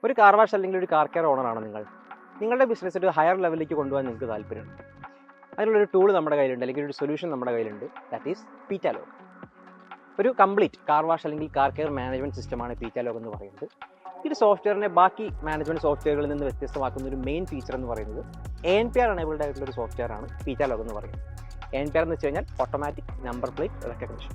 ഒരു car wash അല്ലെങ്കിൽ ഒരു കാർ കെയർ ഓണറാണ് നിങ്ങളുടെ ബിസിനസ് ഒരു ഹയർ ലെവലിലേക്ക് കൊണ്ടുപോകാൻ നിങ്ങൾക്ക് താല്പര്യമുണ്ട്. അതിനുള്ളൊരു ടൂൾ നമ്മുടെ കയ്യിലുണ്ട്, അല്ലെങ്കിൽ ഒരു സൊല്യൂഷൻ നമ്മുടെ കയ്യിലുണ്ട്. That is Petalog. ഒരു കംപ്ലീറ്റ് കാർ വാഷ് അല്ലെങ്കിൽ കാർ കെയർ മാനേജ്മെൻറ്റ് സിസ്റ്റമാണ് പീറ്റാലോഗ് എന്ന് പറയുന്നത്. ഈ സോഫ്റ്റ്വെയറിനെ ബാക്കി മാനേജ്മെൻറ്റ് സോഫ്റ്റ്വെയറുകളിൽ നിന്ന് വ്യത്യസ്തമാക്കുന്ന ഒരു മെയിൻ ഫീച്ചർ എന്ന് പറയുന്നത് ANPR എനേബിൾഡ് ആയിട്ടുള്ള ഒരു സോഫ്റ്റ്വെയറാണ് പീറ്റാലോഗ് എന്ന് പറയുന്നത്. ANPR എന്ന് വെച്ച് കഴിഞ്ഞാൽ automatic number plate recognition.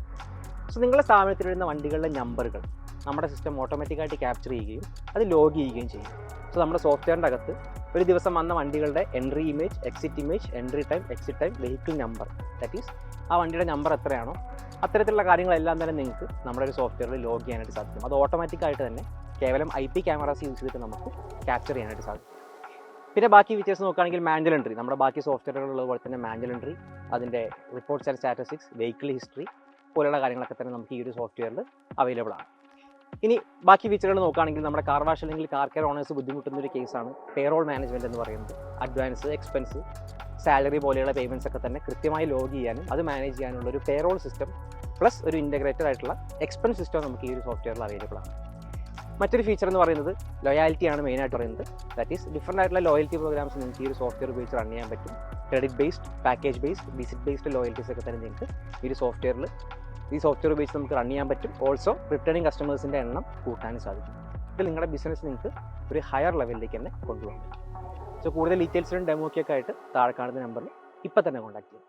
So നിങ്ങളുടെ സ്ഥാപനത്തിൽ വരുന്ന വണ്ടികളുടെ നമ്പറുകൾ നമ്മുടെ സിസ്റ്റം ഓട്ടോമാറ്റിക്കായിട്ട് ക്യാപ്ചർ ചെയ്യുകയും അത് ലോഗ് ചെയ്യുകയും ചെയ്യും. സോ നമ്മുടെ സോഫ്റ്റ്വെയറിൻ്റെ അകത്ത് ഒരു ദിവസം വന്ന വണ്ടികളുടെ entry image, exit image, entry time, exit time, vehicle number, that is ആ വണ്ടിയുടെ നമ്പർ എത്രയാണോ അത്തരത്തിലുള്ള കാര്യങ്ങളെല്ലാം തന്നെ നിങ്ങൾക്ക് നമ്മുടെ ഒരു സോഫ്റ്റ്വെയറിൽ ലോഗ് ചെയ്യാനായിട്ട് സാധിക്കും. അത് ഓട്ടോമാറ്റിക്കായിട്ട് തന്നെ കേവലം IP ക്യാമറാസ് യൂസ് ചെയ്തിട്ട് നമുക്ക് ക്യാപ്ചർ ചെയ്യാനായിട്ട് സാധിക്കും. പിന്നെ ബാക്കി ഫീച്ചേഴ്സ് നോക്കുകയാണെങ്കിൽ മാനുവൽ എൻട്രി, നമ്മുടെ ബാക്കി സോഫ്റ്റ്വെയറുകളുള്ളത് പോലെ തന്നെ മാനുവൽ എൻട്രി, അതിൻ്റെ reports and statistics, vehicle history പോലെയുള്ള കാര്യങ്ങളൊക്കെ തന്നെ നമുക്ക് ഈ ഒരു സോഫ്റ്റ്വെയറിൽ അവൈലബിൾ ആണ്. ഇനി ബാക്കി ഫീച്ചറുകൾ നോക്കുകയാണെങ്കിൽ നമ്മുടെ കാർ വാഷ് അല്ലെങ്കിൽ കാർ കെയർ ഓണേഴ്സ് ബുദ്ധിമുട്ടുന്ന ഒരു കേസാണ് പേറോൾ മാനേജ്മെൻറ്റ് എന്ന് പറയുന്നത്. അഡ്വാൻസ്, എക്സ്പെൻസ്, സാലറി പോലെയുള്ള പേയ്മെൻറ്റ്സ് ഒക്കെ തന്നെ കൃത്യമായി ലോഗ് ചെയ്യാനും അത് മാനേജ് ചെയ്യാനുള്ള ഒരു പേറോൾ സിസ്റ്റം പ്ലസ് ഒരു ഇൻ്റഗ്രേറ്റഡ് ആയിട്ടുള്ള എക്സ്പെൻസ് സിസ്റ്റം നമുക്ക് ഈ ഒരു സോഫ്റ്റ്വെയറിൽ അവൈലബിൾ ആണ്. മറ്റൊരു ഫീച്ചർ എന്ന് പറയുന്നത് ലോയാലിറ്റിയാണ് മെയിനായിട്ട് പറയുന്നത്. ദാറ്റ് ഈസ് ഡിഫറൻ്റ് ആയിട്ടുള്ള ലോയൽറ്റി പ്രോഗ്രാംസ് നിങ്ങൾക്ക് ഈ ഒരു സോഫ്റ്റ്വെയർ ഉപയോഗിച്ച് റൺ ചെയ്യാൻ പറ്റും. Credit based, package based, visit based loyalties ഒക്കെ തന്നെ നിങ്ങൾക്ക് ഈ ഒരു സോഫ്റ്റ്വെയർ ഉപയോഗിച്ച് നമുക്ക് റൺ ചെയ്യാൻ പറ്റും. ഓൾസോ റിട്ടേണിംഗ് കസ്റ്റമേഴ്സിൻ്റെ എണ്ണം കൂട്ടാനും സാധിക്കും. ഇത് നിങ്ങളുടെ ബിസിനസ് നിങ്ങൾക്ക് ഒരു ഹയർ ലെവലിലേക്ക് തന്നെ കൊണ്ടുപോകാൻ പറ്റും. സോ കൂടുതൽ ഡീറ്റെയിൽസിനും ഡെമോക്കൊക്കെ ആയിട്ട് താഴെ കാണുന്ന നമ്പറിൽ ഇപ്പം തന്നെ കോൺടാക്ട് ചെയ്യാം.